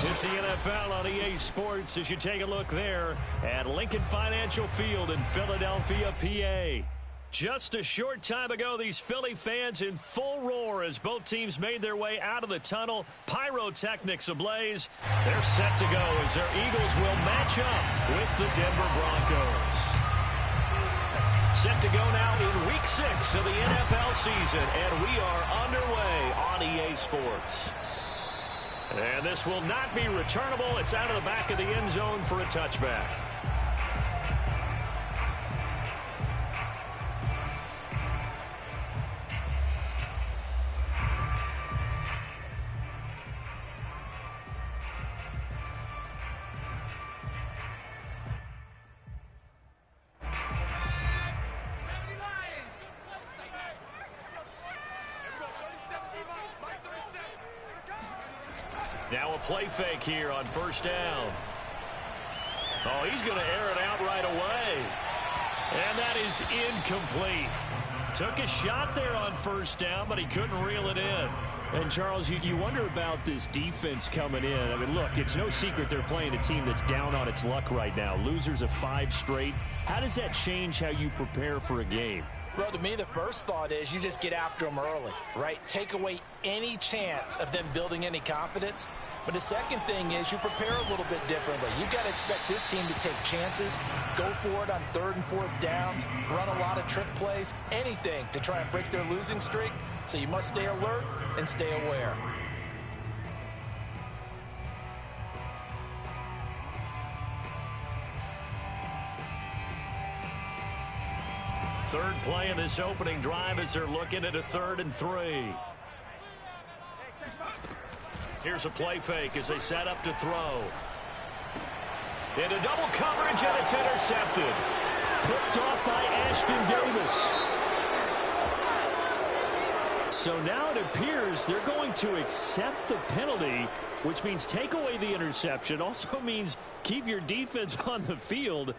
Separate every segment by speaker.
Speaker 1: It's the NFL on EA Sports as you take a look there at Lincoln Financial Field in Philadelphia, PA. Just a short time ago, these Philly fans in full roar as both teams made their way out of the tunnel. Pyrotechnics ablaze. They're set to go as their Eagles will match up with the Denver Broncos. Set to go now in Week 6 of the NFL season, and we are underway on EA Sports. And this will not be returnable. It's out of the back of the end zone for a touchback. Now a play fake here on first down. Oh, he's going to air it out right away. And that is incomplete. Took a shot there on first down, but he couldn't reel it in. And, Charles, you wonder about this defense coming in. I mean, look, it's no secret they're playing a team that's down on its luck right now. Losers of 5 straight. How does that change how you prepare for a game?
Speaker 2: Well, to me, the first thought is you just get after them early, right? Take away any chance of them building any confidence. But the second thing is you prepare a little bit differently. You've got to expect this team to take chances, go for it on 3rd and 4th downs, run a lot of trick plays, anything to try and break their losing streak. So you must stay alert and stay aware.
Speaker 1: Third play of this opening drive as they're looking at a 3rd and 3. Here's a play fake as they set up to throw. Into double coverage, and it's intercepted. Picked off by Ashton Davis. So now it appears they're going to accept the penalty, which means take away the interception. Also means keep your defense on the field.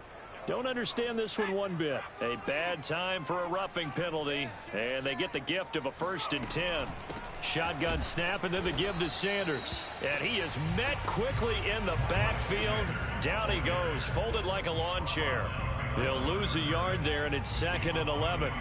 Speaker 1: Don't understand this one bit. A bad time for a roughing penalty, and they get the gift of a 1st and 10. Shotgun snap, and then the give to Sanders. And he is met quickly in the backfield. Down he goes, folded like a lawn chair. They'll lose a yard there, and it's 2nd and 11.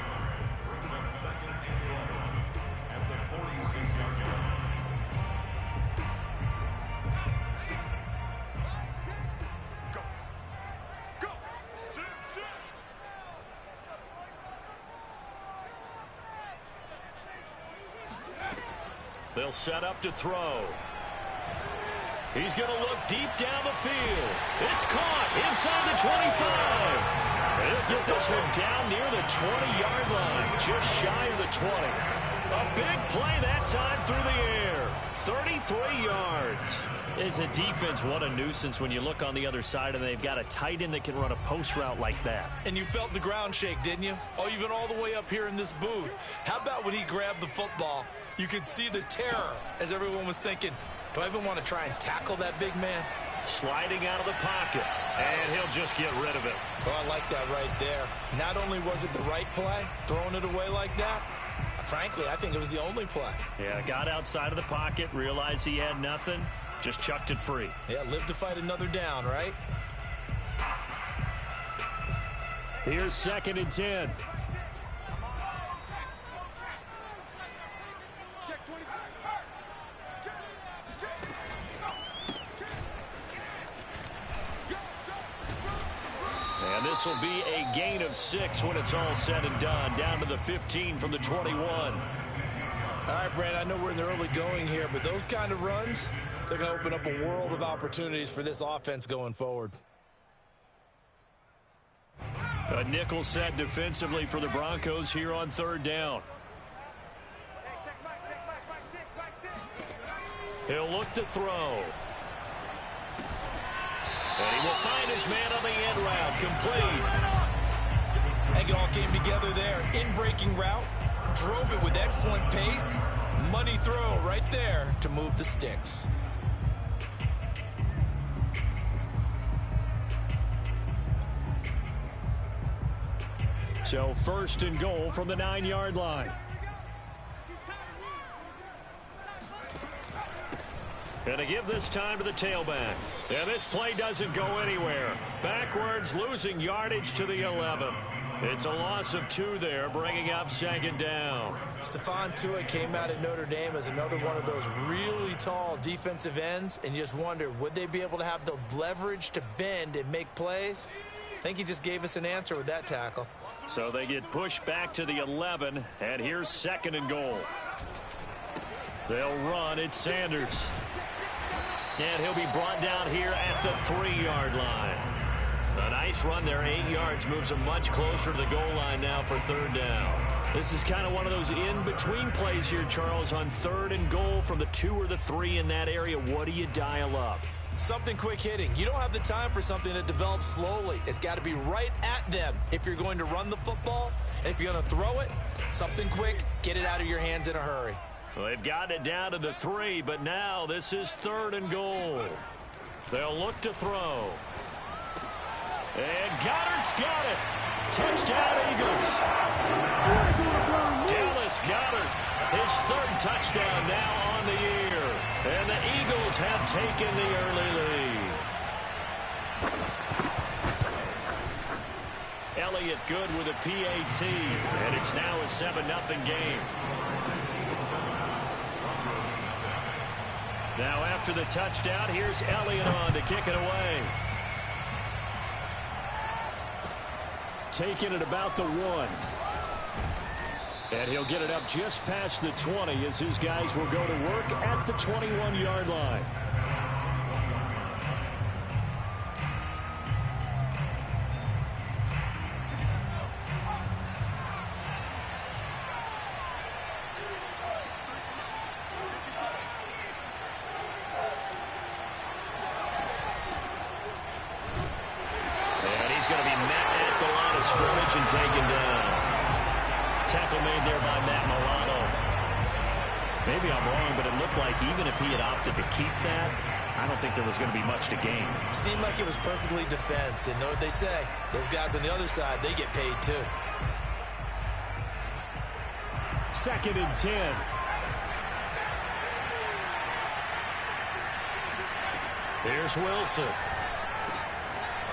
Speaker 1: They'll set up to throw. He's going to look deep down the field. It's caught inside the 25. He'll get this one down near the 20-yard line, just shy of the 20. A big play that time through the air. 33 yards. As a defense, what a nuisance when you look on the other side and they've got a tight end that can run a post route like that.
Speaker 2: And you felt the ground shake, didn't you? Oh, you've been all the way up here in this booth. How about when he grabbed the football? You could see the terror as everyone was thinking, do I even want to try and tackle that big man?
Speaker 1: Sliding out of the pocket, and he'll just get rid of it.
Speaker 2: Oh, I like that right there. Not only was it the right play, throwing it away like that, frankly, I think it was the only play.
Speaker 1: Yeah, got outside of the pocket, realized he had nothing, just chucked it free.
Speaker 2: Yeah, live to fight another down, right?
Speaker 1: Here's 2nd and 10. this will be a gain of 6 when it's all said and done. Down to the 15 from the 21.
Speaker 2: All right, Brand, I know we're in the early going here, but those kind of runs, they're going to open up a world of opportunities for this offense going forward.
Speaker 1: A nickel set defensively for the Broncos here on 3rd down. He'll look to throw. And he will find his man on the end route. Complete.
Speaker 2: I think it all came together there. In-breaking route. Drove it with excellent pace. Money throw right there to move the sticks.
Speaker 1: So 1st and goal from the 9-yard line. And to give this time to the tailback. And this play doesn't go anywhere. Backwards, losing yardage to the 11. It's a loss of 2 there, bringing up 2nd down.
Speaker 2: Stephon Tuitt came out at Notre Dame as another one of those really tall defensive ends, and you just wonder, would they be able to have the leverage to bend and make plays? I think he just gave us an answer with that tackle.
Speaker 1: So they get pushed back to the 11, and here's 2nd and goal. They'll run. It's Sanders. And he'll be brought down here at the 3-yard line. A nice run there, 8 yards, moves him much closer to the goal line now for 3rd down. This is kind of one of those in-between plays here, Charles, on 3rd and goal from the 2 or the 3 in that area. What do you dial up?
Speaker 2: Something quick hitting. You don't have the time for something that develops slowly. It's got to be right at them if you're going to run the football. And if you're going to throw it, something quick, get it out of your hands in a hurry.
Speaker 1: Well, they've got it down to the 3, but now this is 3rd and goal. They'll look to throw. And Goddard's got it. Touchdown, Eagles. Dallas Goedert, his 3rd touchdown now on the year. And the Eagles have taken the early lead. Elliott good with a PAT, and it's now a 7-0 game. Now after the touchdown, here's Elliott on to kick it away. Taking it about the 1. And he'll get it up just past the 20 as his guys will go to work at the 21-yard line. Scrimmage and taken down. Tackle made there by Matt Milano. Maybe I'm wrong, but it looked like even if he had opted to keep that, I don't think there was going to be much to gain.
Speaker 2: Seemed like it was perfectly defense. And know what they say? Those guys on the other side, they get paid too.
Speaker 1: 2nd and 10. Here's Wilson.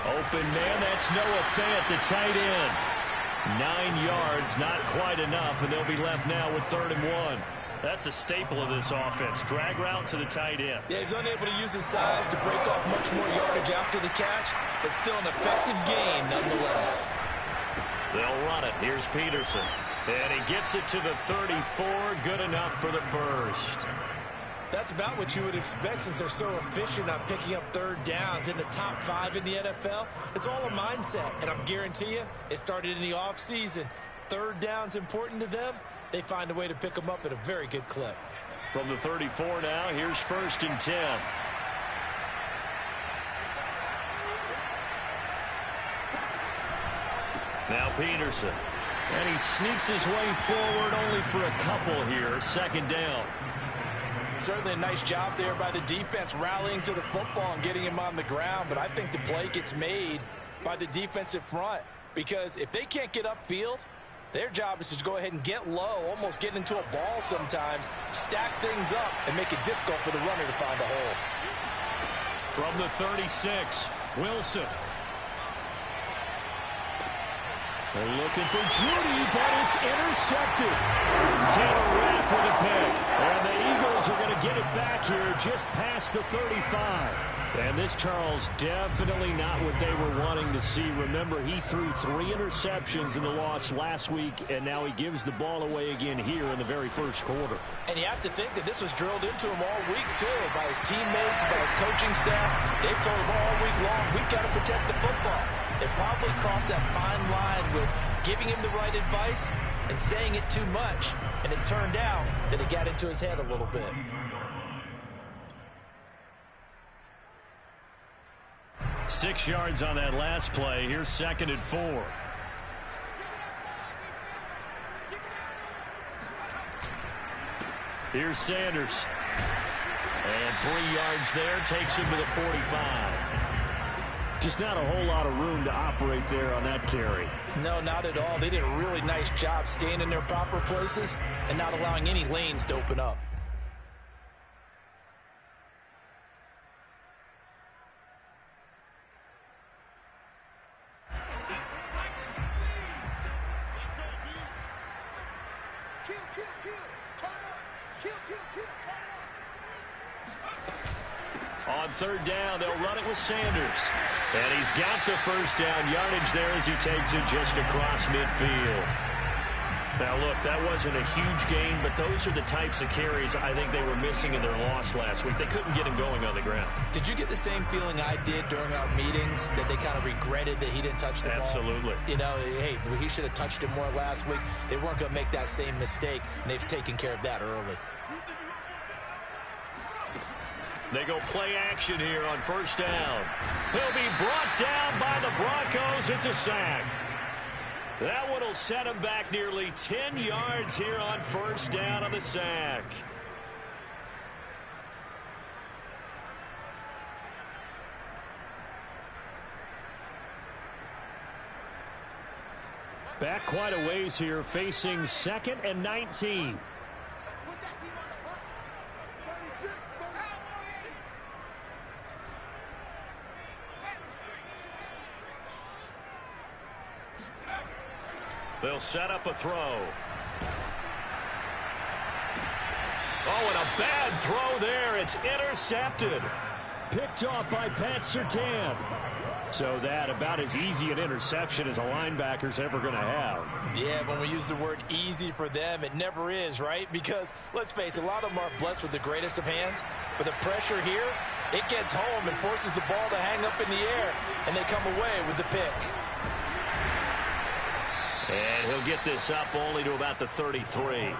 Speaker 1: Open man, that's Noah Fant, the tight end. 9 yards, not quite enough, and they'll be left now with 3rd and 1. That's a staple of this offense. Drag route to the tight end.
Speaker 2: Yeah, he's unable to use his size to break off much more yardage after the catch, but still an effective gain nonetheless.
Speaker 1: They'll run it. Here's Peterson. And he gets it to the 34. Good enough for the 1st.
Speaker 2: That's about what you would expect since they're so efficient on picking up 3rd downs in the top 5 in the NFL. It's all a mindset, and I'm guarantee you it started in the offseason. 3rd down's important to them. They find a way to pick them up at a very good clip.
Speaker 1: From the 34 now, here's 1st and 10. Now Peterson. And he sneaks his way forward only for a couple here. 2nd down.
Speaker 2: Certainly a nice job there by the defense rallying to the football and getting him on the ground. But I think the play gets made by the defensive front. Because if they can't get upfield, their job is to go ahead and get low, almost get into a ball sometimes, stack things up, and make it difficult for the runner to find a hole.
Speaker 1: From the 36, Wilson. They're looking for Judy, but it's intercepted. Taylor Rapp with a pick. And the Eagles are going to get it back here just past the 35. And this, Charles, definitely not what they were wanting to see. Remember, he threw 3 interceptions in the loss last week, and now he gives the ball away again here in the very first quarter.
Speaker 2: And you have to think that this was drilled into him all week, too, by his teammates, by his coaching staff. They've told him all week long, we've got to protect the football. They probably crossed that fine line with giving him the right advice and saying it too much. And it turned out that it got into his head a little bit.
Speaker 1: Six yards on that last play. Here's 2nd and 4. Here's Sanders. And 3 yards there. Takes him to the 45. Just not a whole lot of room to operate there on that carry.
Speaker 2: No, not at all. They did a really nice job staying in their proper places and not allowing any lanes to open up.
Speaker 1: On 3rd down, they'll run it with Sanders. And he's got the first down yardage there as he takes it just across midfield. Now, look, that wasn't a huge gain, but those are the types of carries I think they were missing in their loss last week. They couldn't get him going on the ground.
Speaker 2: Did you get the same feeling I did during our meetings, that they kind of regretted that he didn't touch the ball?
Speaker 1: Absolutely.
Speaker 2: You know, hey, he should have touched it more last week. They weren't going to make that same mistake, and they've taken care of that early.
Speaker 1: They go play action here on 1st down. He'll be brought down by the Broncos. It's a sack. That one will set him back nearly 10 yards here on 1st down on the sack. Back quite a ways here, facing 2nd and 19. They'll set up a throw. Oh, and a bad throw there. It's intercepted. Picked off by Pat Surtain. So that about as easy an interception as a linebacker's ever going to have.
Speaker 2: Yeah, when we use the word easy for them, it never is, right? Because, let's face it, a lot of them aren't blessed with the greatest of hands. But the pressure here, it gets home and forces the ball to hang up in the air, and they come away with the pick.
Speaker 1: And he'll get this up only to about the 33.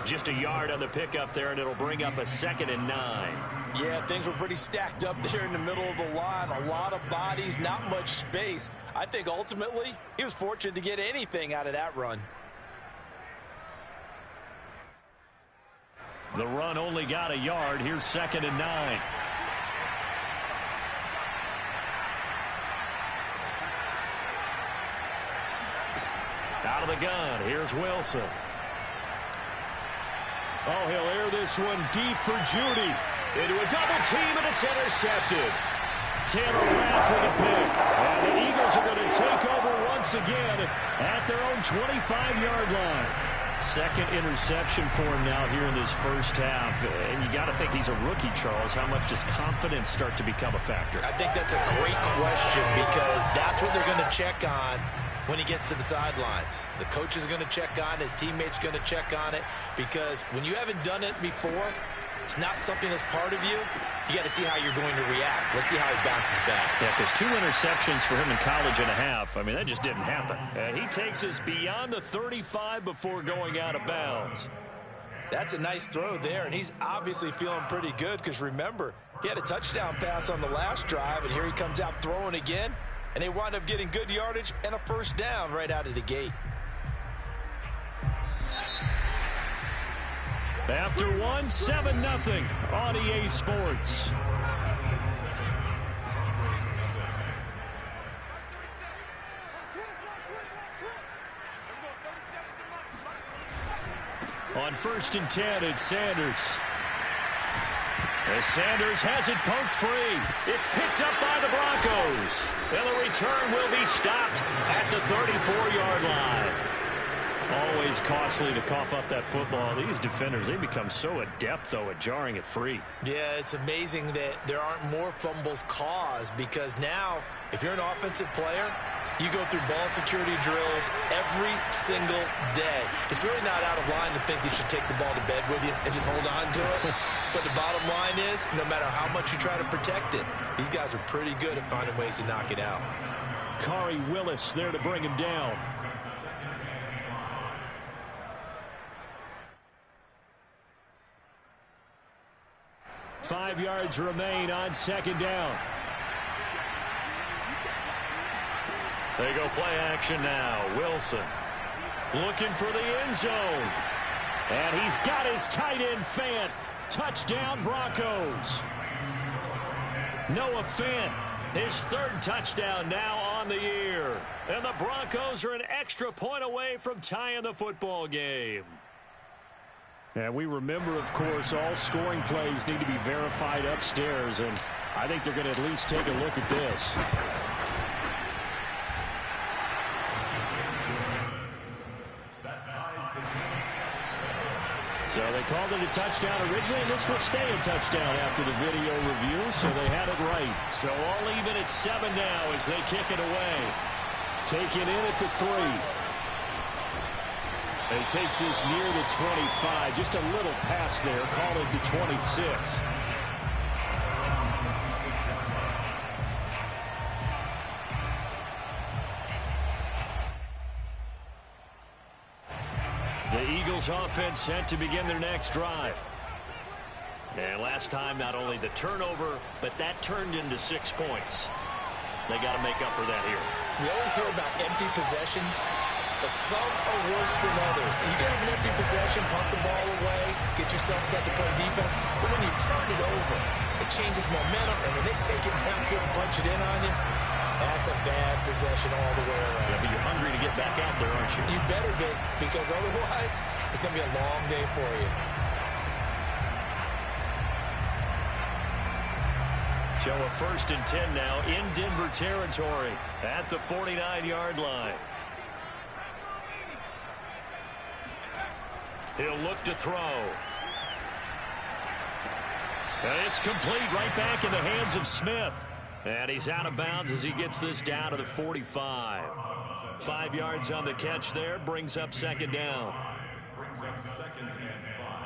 Speaker 1: Just a yard on the pickup there, and it'll bring up a 2nd and 9.
Speaker 2: Yeah, things were pretty stacked up there in the middle of the line. A lot of bodies, not much space. I think ultimately he was fortunate to get anything out of that run.
Speaker 1: The run only got a yard. Here's 2nd and 9. Out of the gun, here's Wilson. Oh, he'll air this one deep for Judy. Into a double team, and it's intercepted. Taylor Rapp with a pick. And the Eagles are going to take over once again at their own 25-yard line. 2nd interception for him now here in this first half. And you got to think he's a rookie, Charles. How much does confidence start to become a factor?
Speaker 2: I think that's a great question, because that's what they're going to check on when he gets to the sidelines. The coach is going to check on, his teammates going to check on it, because when you haven't done it before, it's not something that's part of you. You got to see how you're going to react. Let's see how he bounces back.
Speaker 1: Yeah, because 2 interceptions for him in college and a half. I mean, that just didn't happen. He takes us beyond the 35 before going out of bounds.
Speaker 2: That's a nice throw there, and he's obviously feeling pretty good, because remember, he had a touchdown pass on the last drive, and here he comes out throwing again, and they wind up getting good yardage and a first down right out of the gate.
Speaker 1: After 1, 7-0 on EA Sports. On 1st and 10, it's Sanders. As Sanders has it poked free. It's picked up by the Broncos. And the return will be stopped at the 34-yard line. Always costly to cough up that football. These defenders, they become so adept, though, at jarring it free.
Speaker 2: Yeah, it's amazing that there aren't more fumbles caused, because now, if you're an offensive player, you go through ball security drills every single day. It's really not out of line to think you should take the ball to bed with you and just hold on to it. But the bottom line is, no matter how much you try to protect it, these guys are pretty good at finding ways to knock it out.
Speaker 1: Khari Willis there to bring him down. Five yards remain on second down. They go play action now. Wilson looking for the end zone. And he's got his tight end Fant. Touchdown Broncos. Noah Fant, his third touchdown now on the year. And the Broncos are an extra point away from tying the football game. And we remember, of course, all scoring plays need to be verified upstairs. And I think they're going to at least take a look at this. So they called it a touchdown originally, and this will stay a touchdown after the video review, so they had it right. So all even at 7 now as they kick it away. Taken in at the 3. And he takes this near the 25. Just a little pass there. Call it the 26. The Eagles offense set to begin their next drive. And last time, not only the turnover, but that turned into 6 points. They got to make up for that here.
Speaker 2: You always hear about empty possessions, but some are worse than others. You can have an empty possession, punt the ball away, get yourself set to play defense, but when you turn it over, it changes momentum, and when they take it downfield and punch it in on you, that's a bad possession all the way around.
Speaker 1: Yeah, but you're hungry to get back out there, aren't you?
Speaker 2: You better be, because otherwise, it's going to be a long day for you.
Speaker 1: So a 1st and 10 now in Denver territory at the 49-yard line. He'll look to throw. And it's complete right back in the hands of Smith. And he's out of bounds as he gets this down to the 45. 5 yards on the catch there, brings up second down.
Speaker 3: Brings up second and 5.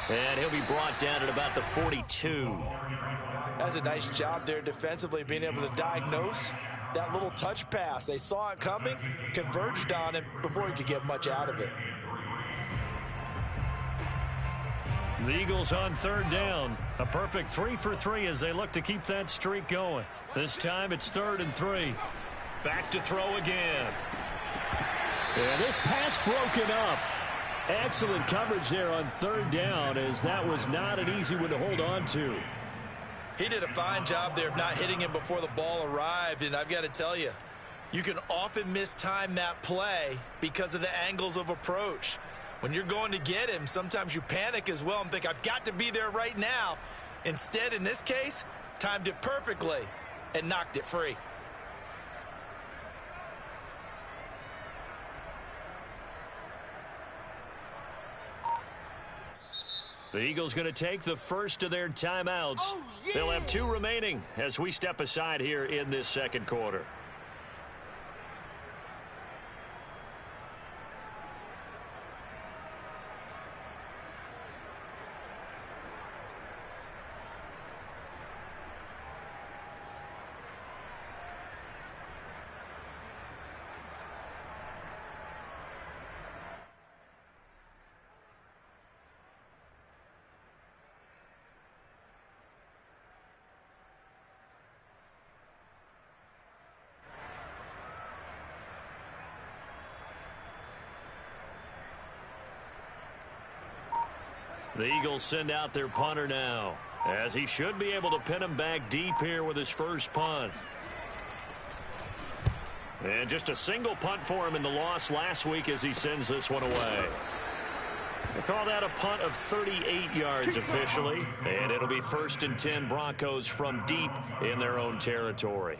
Speaker 1: And he'll be brought down at about the 42.
Speaker 2: That's a nice job there defensively, being able to diagnose that little touch pass. They saw it coming, converged on it before he could get much out of it.
Speaker 1: The Eagles on 3rd down. A perfect 3 for 3 as they look to keep that streak going. This time it's 3rd and 3. Back to throw again. And this pass broken up. Excellent coverage there on 3rd down, as that was not an easy one to hold on to.
Speaker 2: He did a fine job there of not hitting him before the ball arrived, and I've got to tell you, you can often mistime that play because of the angles of approach. When you're going to get him, sometimes you panic as well and think, I've got to be there right now. Instead, in this case, timed it perfectly and knocked it free.
Speaker 1: The Eagles going to take the first of their timeouts. Oh, yeah. They'll have 2 remaining as we step aside here in this second quarter. The Eagles send out their punter now, as he should be able to pin him back deep here with his first punt. And just a single punt for him in the loss last week as he sends this one away. They call that a punt of 38 yards officially, and it'll be 1st and 10 Broncos from deep in their own territory.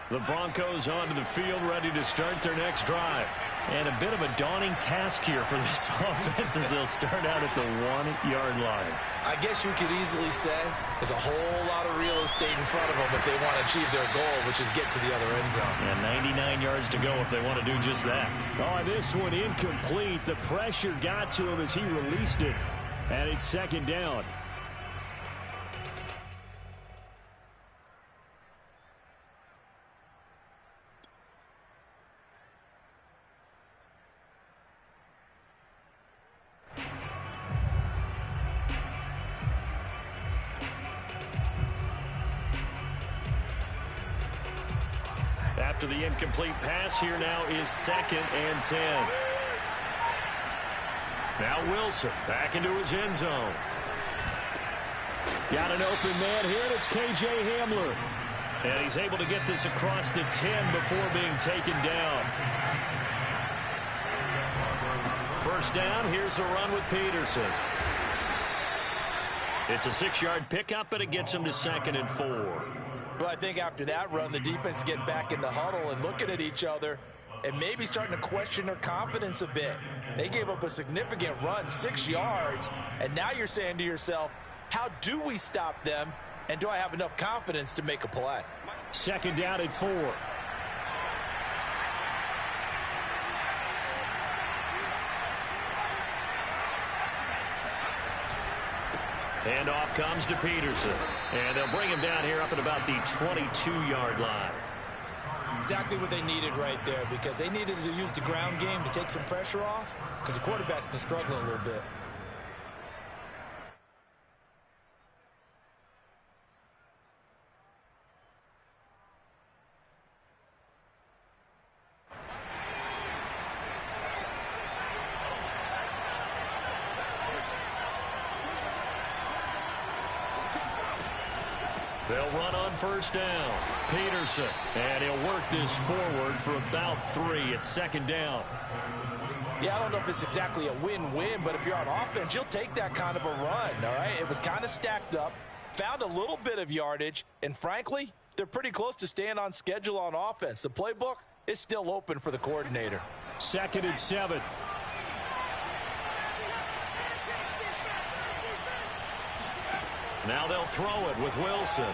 Speaker 1: The Broncos onto the field, ready to start their next drive. And a bit of a daunting task here for this offense as they'll start out at the 1-yard line.
Speaker 2: I guess you could easily say there's a whole lot of real estate in front of them if they want to achieve their goal, which is get to the other end zone.
Speaker 1: And 99 yards to go if they want to do just that. Oh, this one incomplete. The pressure got to him as he released it. And it's 2nd down. After the incomplete pass, here now is 2nd and 10. Now Wilson back into his end zone. Got an open man here, and it's K.J. Hamler. And he's able to get this across the 10 before being taken down. 1st down, here's a run with Peterson. It's a 6-yard pickup, but it gets him to 2nd and 4.
Speaker 2: Well, I think after that run, the defense is getting back in the huddle and looking at each other and maybe starting to question their confidence a bit. They gave up a significant run, 6 yards, and now you're saying to yourself, how do we stop them, and do I have enough confidence to make a play?
Speaker 1: 2nd down at 4. And off comes to Peterson. And they'll bring him down here up at about the 22-yard line.
Speaker 2: Exactly what they needed right there, because they needed to use the ground game to take some pressure off, because the quarterback's been struggling a little bit.
Speaker 1: They'll run on 1st down. Peterson. And he'll work this forward for about 3 at 2nd down.
Speaker 2: Yeah, I don't know if it's exactly a win-win, but if you're on offense, you'll take that kind of a run, all right? It was kind of stacked up, found a little bit of yardage, and frankly, they're pretty close to staying on schedule on offense. The playbook is still open for the coordinator.
Speaker 1: 2nd and 7. Now they'll throw it with Wilson.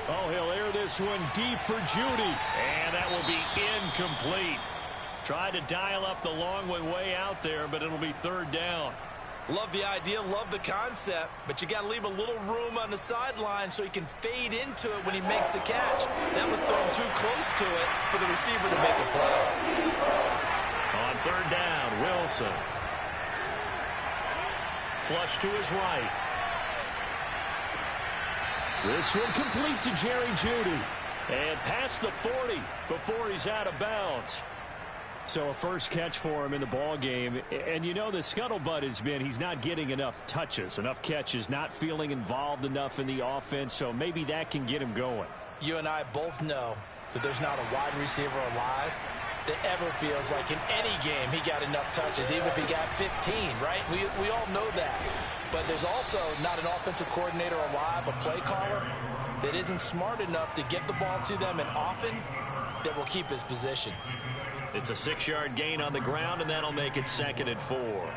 Speaker 1: Oh, he'll air this one deep for Judy. And that will be incomplete. Tried to dial up the long one way out there, but it'll be 3rd down.
Speaker 2: Love the idea, love the concept, but you got to leave a little room on the sideline so he can fade into it when he makes the catch. That was thrown too close to it for the receiver to make a play.
Speaker 1: On 3rd down, Wilson. Flush to his right. This one complete to Jerry Judy. And past the 40 before he's out of bounds. So a first catch for him in the ball game. And you know the scuttlebutt has been he's not getting enough touches, enough catches, not feeling involved enough in the offense. So maybe that can get him going.
Speaker 2: You and I both know that there's not a wide receiver alive that ever feels like in any game he got enough touches, even if he got 15, right? We all know that. But there's also not an offensive coordinator alive, a play caller, that isn't smart enough to get the ball to them and often that will keep his position.
Speaker 1: It's a 6-yard gain on the ground, and that'll make it 2nd and 4.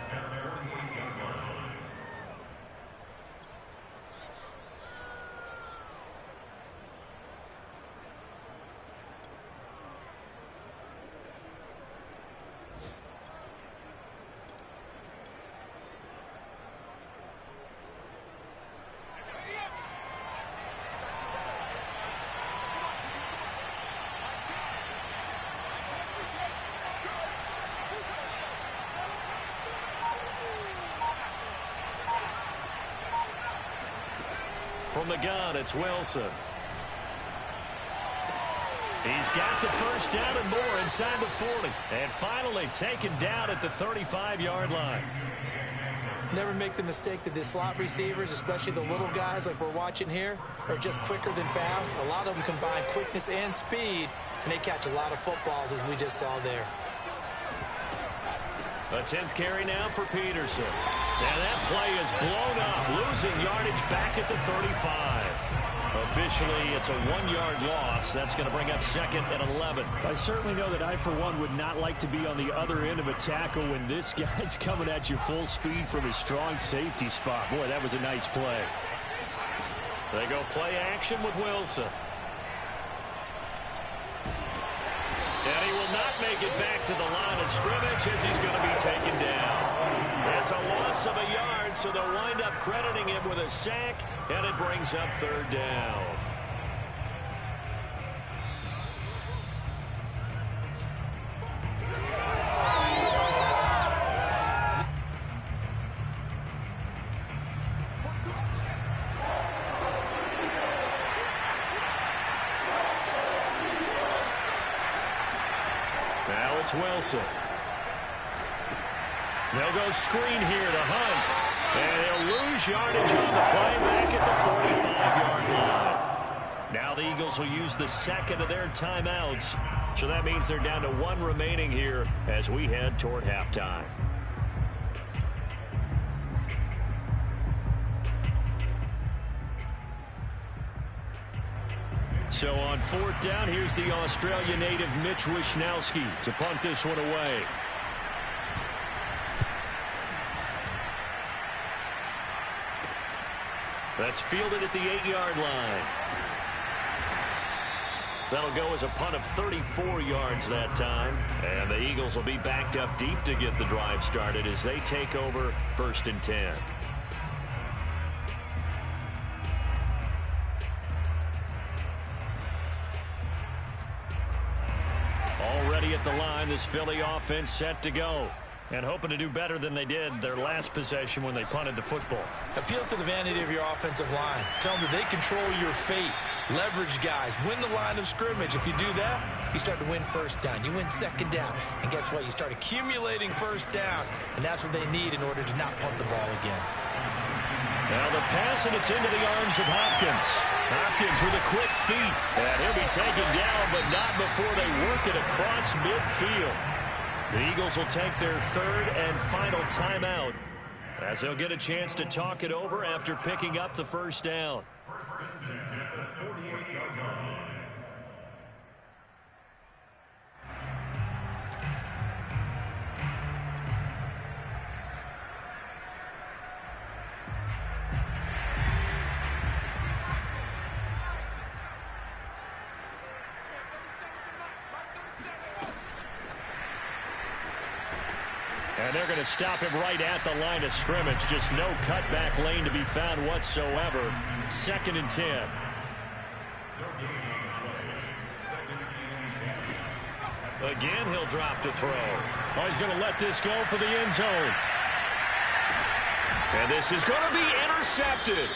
Speaker 1: From the gun, it's Wilson. He's got the first down and more inside the 40. And finally taken down at the 35-yard line.
Speaker 2: Never make the mistake that the slot receivers, especially the little guys like we're watching here, are just quicker than fast. A lot of them combine quickness and speed, and they catch a lot of footballs, as we just saw there.
Speaker 1: A 10th carry now for Peterson. And that play is blown up, losing yardage back at the 35. Officially, it's a 1-yard loss. That's going to bring up 2nd and 11.
Speaker 4: I certainly know that I, for one, would not like to be on the other end of a tackle when this guy's coming at you full speed from his strong safety spot. Boy, that was a nice play.
Speaker 1: They go play action with Wilson. And he will not make it back to the line of scrimmage as he's going to be taken down. It's a loss of a yard, so they'll wind up crediting him with a sack, and it brings up 3rd down. Now it's Wilson. They'll go screen here to Hunt. And he'll lose yardage on the play back at the 45-yard line. Now the Eagles will use the 2nd of their timeouts. So that means they're down to 1 remaining here as we head toward halftime. So on 4th down, here's the Australia native Mitch Wishnowsky to punt this one away. That's fielded at the 8-yard line. That'll go as a punt of 34 yards that time. And the Eagles will be backed up deep to get the drive started as they take over 1st and 10. Already at the line, this Philly offense set to go. And hoping to do better than they did their last possession when they punted the football.
Speaker 2: Appeal to the vanity of your offensive line. Tell them that they control your fate. Leverage guys. Win the line of scrimmage. If you do that, you start to win 1st down. You win 2nd down. And guess what? You start accumulating 1st downs. And that's what they need in order to not punt the ball again.
Speaker 1: Now the pass, and it's into the arms of Hopkins. Hopkins with a quick feet. And he'll be taken down, but not before they work it across midfield. The Eagles will take their 3rd and final timeout as they'll get a chance to talk it over after picking up the 1st down. And they're going to stop him right at the line of scrimmage. Just no cutback lane to be found whatsoever. 2nd and 10. Again, he'll drop to throw. Oh, he's going to let this go for the end zone. And this is going to be intercepted.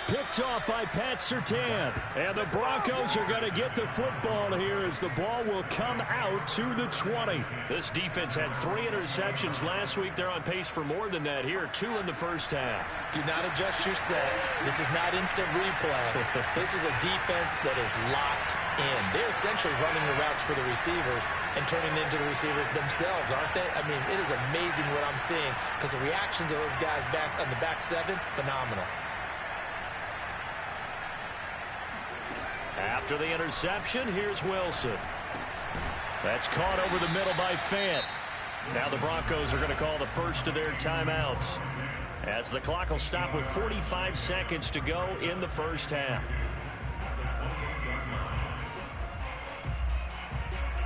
Speaker 4: Picked off by Pat Surtain. And the Broncos are going to get the football here as the ball will come out to the 20.
Speaker 1: This defense had 3 interceptions last week. They're on pace for more than that here. 2 in the first half.
Speaker 2: Do not adjust your set. This is not instant replay. This is a defense that is locked in. They're essentially running the routes for the receivers and turning into the receivers themselves, aren't they? I mean, it is amazing what I'm seeing because the reactions of those guys back on the back 7, phenomenal.
Speaker 1: After the interception, here's Wilson. That's caught over the middle by Fant. Now the Broncos are going to call the first of their timeouts as the clock will stop with 45 seconds to go in the first half.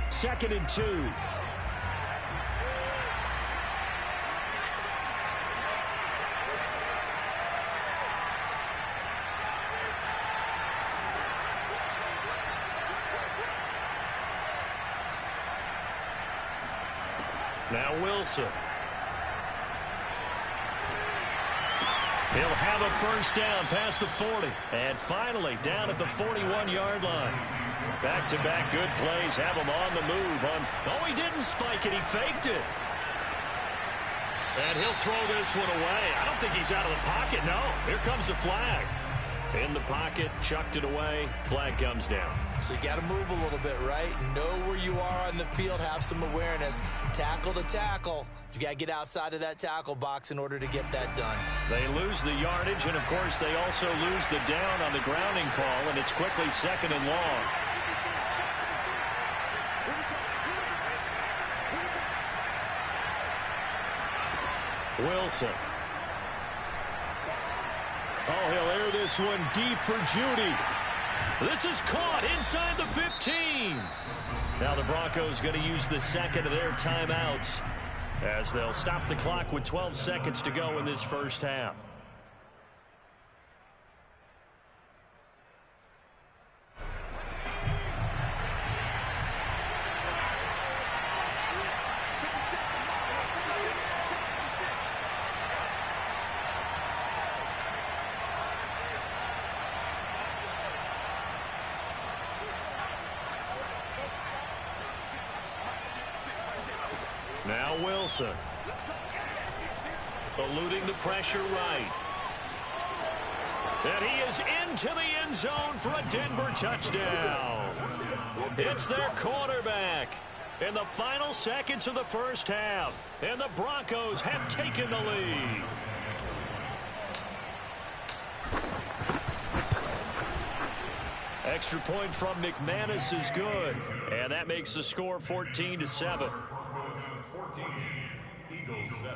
Speaker 4: 2nd and 2.
Speaker 1: Now Wilson. He'll have a first down past the 40. And finally down at the 41-yard line. Back-to-back good plays have him on the move. Oh, he didn't spike it. He faked it. And he'll throw this one away. I don't think he's out of the pocket. No, here comes the flag. In the pocket, chucked it away. Flag comes down.
Speaker 2: So you got to move a little bit, right? Know where you are on the field. Have some awareness. Tackle to tackle. You got to get outside of that tackle box in order to get that done.
Speaker 1: They lose the yardage, and, of course, they also lose the down on the grounding call, and it's quickly 2nd and long. Wilson. Oh, he'll air this one deep for Judy. This is caught inside the 15. Now the Broncos going to use the second of their timeouts as they'll stop the clock with 12 seconds to go in this first half. Now Wilson. Eluding the pressure right. And he is into the end zone for a Denver touchdown. It's their quarterback in the final seconds of the first half. And the Broncos have taken the lead. Extra point from McManus is good. And that makes the score 14-7.
Speaker 3: 14, Eagles 7.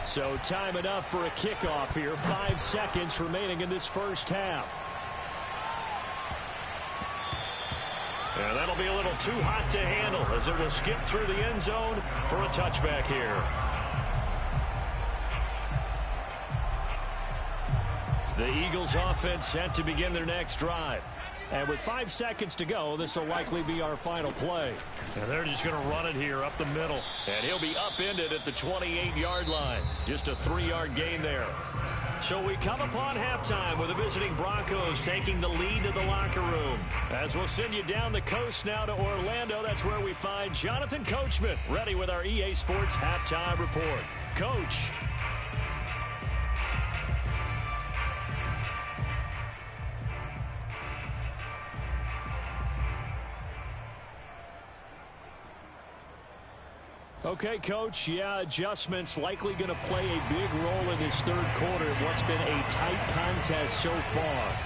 Speaker 1: So time enough for a kickoff here. 5 seconds remaining in this first half. And that'll be a little too hot to handle as it will skip through the end zone for a touchback here. The Eagles offense set to begin their next drive. And with 5 seconds to go, this will likely be our final play. And they're just going to run it here up the middle. And he'll be upended at the 28-yard line. Just a 3-yard gain there. So we come upon halftime with the visiting Broncos taking the lead to the locker room. As we'll send you down the coast now to Orlando, that's where we find Jonathan Coachman ready with our EA Sports Halftime Report. Coach. Okay, Coach, yeah, adjustments likely going to play a big role in this third quarter in what's been a tight contest so far.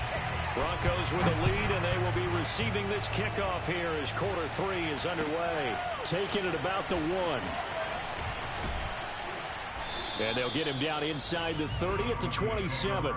Speaker 1: Broncos with a lead, and they will be receiving this kickoff here as quarter 3 is underway. Taking it about the 1. And they'll get him down inside the 30 at the 27.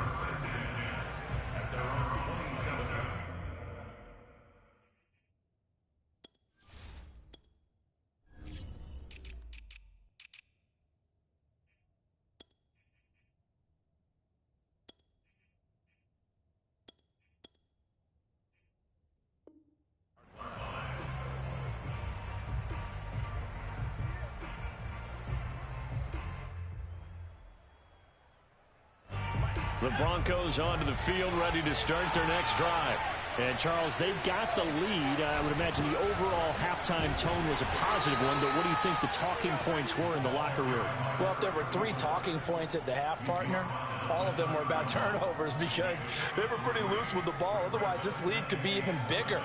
Speaker 1: The Broncos onto the field, ready to start their next drive. And, Charles, they've got the lead. I would imagine the overall halftime tone was a positive one, but what do you think the talking points were in the locker room?
Speaker 2: Well, if there were 3 talking points at the half, partner, all of them were about turnovers because they were pretty loose with the ball. Otherwise, this lead could be even bigger.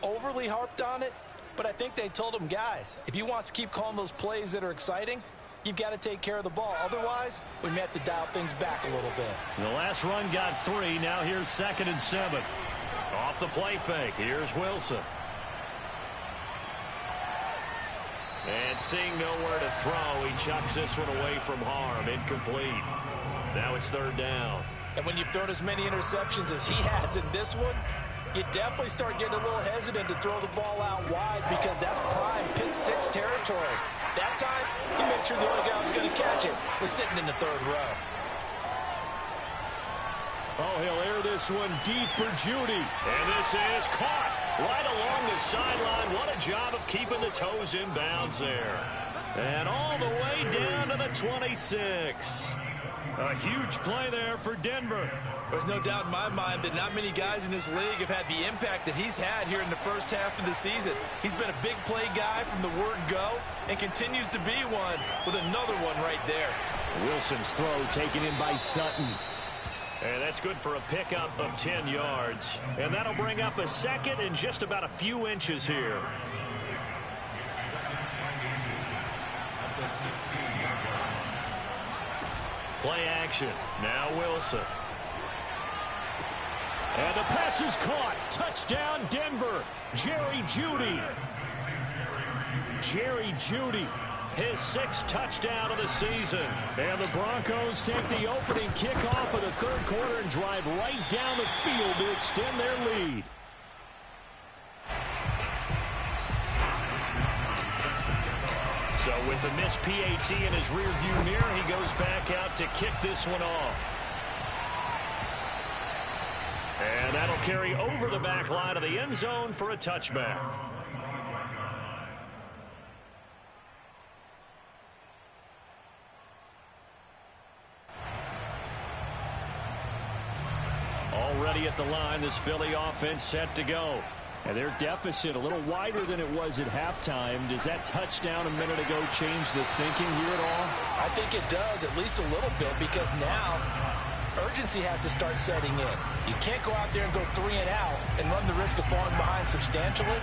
Speaker 2: Overly harped on it, but I think they told them, guys, if you want to keep calling those plays that are exciting, you've got to take care of the ball. Otherwise, we may have to dial things back a little bit.
Speaker 1: The last run got 3. Now here's 2nd and 7. Off the play fake. Here's Wilson. And seeing nowhere to throw, he chucks this one away from harm. Incomplete. Now it's 3rd down.
Speaker 2: And when you've thrown as many interceptions as he has in this one, you definitely start getting a little hesitant to throw the ball out wide because that's prime pick 6 territory. That time, he made sure the only guy who was going to catch it was sitting in the 3rd row.
Speaker 1: Oh, he'll air this one deep for Judy. And this is caught right along the sideline. What a job of keeping the toes in bounds there. And all the way down to the 26. A huge play there for Denver.
Speaker 2: There's no doubt in my mind that not many guys in this league have had the impact that he's had here in the first half of the season. He's been a big play guy from the word go and continues to be one with another one right there.
Speaker 1: Wilson's throw taken in by Sutton. And that's good for a pickup of 10 yards. And that'll bring up a second and just about a few inches here. Play action. Now Wilson. And the pass is caught. Touchdown, Denver. Jerry Jeudy. Jerry Jeudy. His 6th touchdown of the season. And the Broncos take the opening kickoff of the third quarter and drive right down the field to extend their lead. So with the missed PAT in his rearview mirror, he goes back out to kick this one off. And that'll carry over the back line of the end zone for a touchback. Already at the line, this Philly offense set to go. And their deficit a little wider than it was at halftime. Does that touchdown a minute ago change the thinking here at all?
Speaker 2: I think it does, at least a little bit, because now urgency has to start setting in. You can't go out there and go 3 and out and run the risk of falling behind substantially,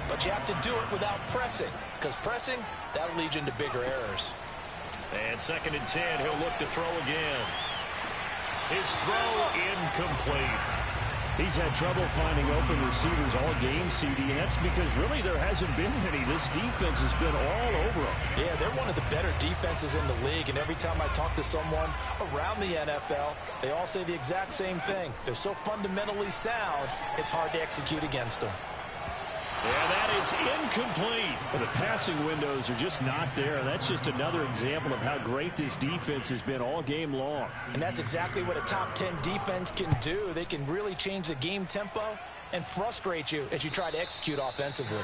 Speaker 2: but you have to do it without pressing, because pressing, that'll lead you into bigger errors.
Speaker 1: And 2nd and 10, he'll look to throw again. His throw incomplete. He's had trouble finding open receivers all game, CD, and that's because really there hasn't been any. This defense has been all over them.
Speaker 2: Yeah, they're one of the better defenses in the league, and every time I talk to someone around the NFL, they all say the exact same thing. They're so fundamentally sound, it's hard to execute against them.
Speaker 1: Yeah, that is incomplete. Well, the passing windows are just not there. That's just another example of how great this defense has been all game long.
Speaker 2: And that's exactly what a top 10 defense can do. They can really change the game tempo and frustrate you as you try to execute offensively.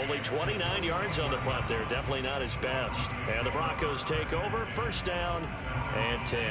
Speaker 1: Only 29 yards on the punt there. Definitely not his best. And the Broncos take over. 1st down and 10.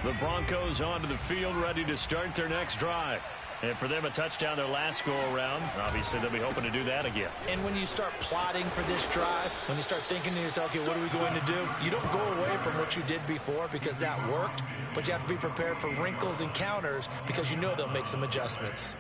Speaker 1: The Broncos onto the field, ready to start their next drive. And for them, a touchdown their last go-around. Obviously, they'll be hoping to do that again.
Speaker 2: And when you start plotting for this drive, when you start thinking to yourself, okay, what are we going to do? You don't go away from what you did before because that worked, but you have to be prepared for wrinkles and counters because you know they'll make some adjustments.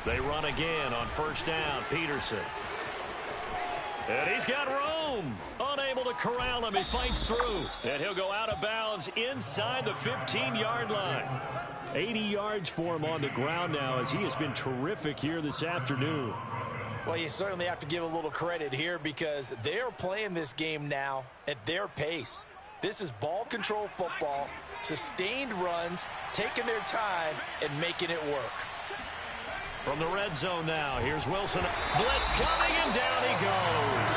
Speaker 1: They run again on 1st down. Peterson. And he's got room. Unable to corral him. He fights through. And he'll go out of bounds inside the 15-yard line. 80 yards for him on the ground now as he has been terrific here this afternoon.
Speaker 2: Well, you certainly have to give a little credit here because they're playing this game now at their pace. This is ball control football, sustained runs, taking their time, and making it work.
Speaker 1: From the red zone now, here's Wilson. Blitz coming, and down he goes.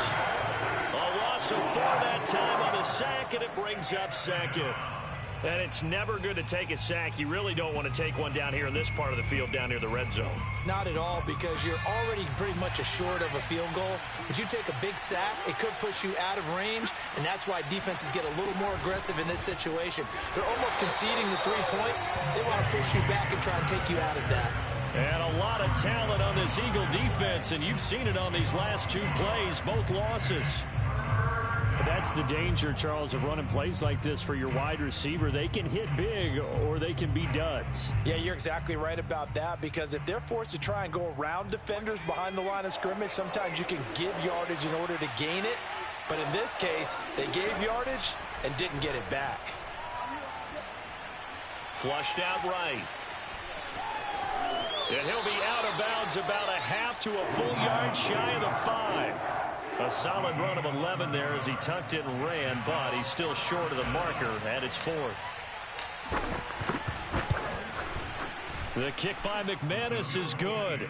Speaker 1: A loss of 4 that time on the sack, and it brings up 2nd. And it's never good to take a sack. You really don't want to take one down here in this part of the field down near the red zone.
Speaker 2: Not at all, because you're already pretty much assured of a field goal. But you take a big sack, it could push you out of range, and that's why defenses get a little more aggressive in this situation. They're almost conceding the 3 points. They want to push you back and try and take you out of that.
Speaker 1: And a lot of talent on this Eagle defense, and you've seen it on these last 2 plays, both losses. But that's the danger, Charles, of running plays like this for your wide receiver. They can hit big or they can be duds.
Speaker 2: Yeah, you're exactly right about that, because if they're forced to try and go around defenders behind the line of scrimmage, sometimes you can give yardage in order to gain it. But in this case, they gave yardage and didn't get it back.
Speaker 1: Flushed out right. And he'll be out of bounds about a half to a full yard shy of the 5. A solid run of 11 there as he tucked it and ran, but he's still short of the marker, and it's 4th. The kick by McManus is good,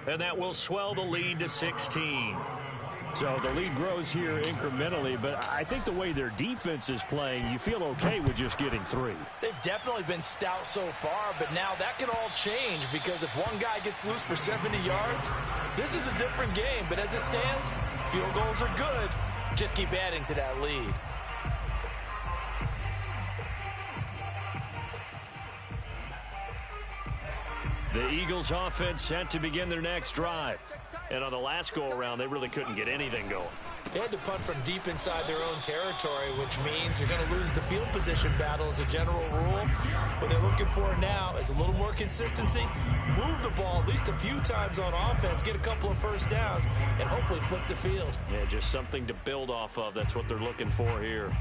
Speaker 1: and that will swell the lead to 16. So the lead grows here incrementally, but I think the way their defense is playing, you feel okay with just getting 3.
Speaker 2: They've definitely been stout so far, but now that can all change because if one guy gets loose for 70 yards, this is a different game. But as it stands, field goals are good. Just keep adding to that lead.
Speaker 1: The Eagles offense set to begin their next drive. And on the last go-around, they really couldn't get anything going.
Speaker 2: They had to punt from deep inside their own territory, which means you're going to lose the field position battle as a general rule. What they're looking for now is a little more consistency, move the ball at least a few times on offense, get a couple of first downs, and hopefully flip the field.
Speaker 1: Yeah, just something to build off of. That's what they're looking for here.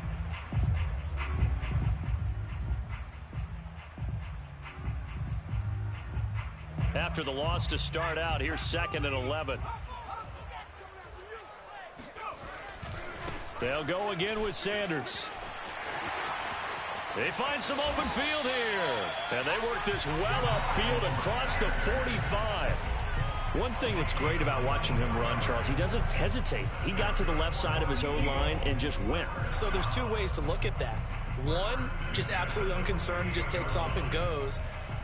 Speaker 1: After the loss to start out, here's 2nd and 11. They'll go again with Sanders. They find some open field here. And they work this well upfield across the 45. One thing that's great about watching him run, Charles, he doesn't hesitate. He got to the left side of his own line and just went.
Speaker 2: So there's two ways to look at that. One, just absolutely unconcerned, just takes off and goes.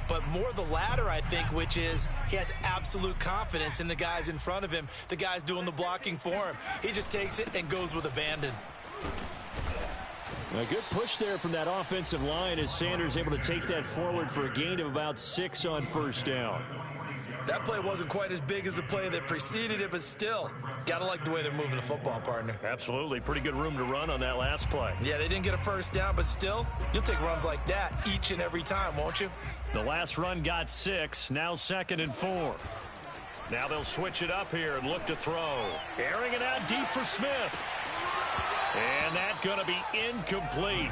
Speaker 2: But more the latter, I think, which is he has absolute confidence in the guys in front of him, the guys doing the blocking for him. He just takes it and goes with abandon.
Speaker 1: A good push there from that offensive line as Sanders able to take that forward for a gain of about 6 on first down.
Speaker 2: That play wasn't quite as big as the play that preceded it, but still, got to like the way they're moving the football, partner.
Speaker 1: Absolutely. Pretty good room to run on that last play.
Speaker 2: Yeah, they didn't get a first down, but still, you'll take runs like that each and every time, won't you?
Speaker 1: The last run got 6, now 2nd and 4. Now they'll switch it up here and look to throw. Airing it out deep for Smith. And that's going to be incomplete.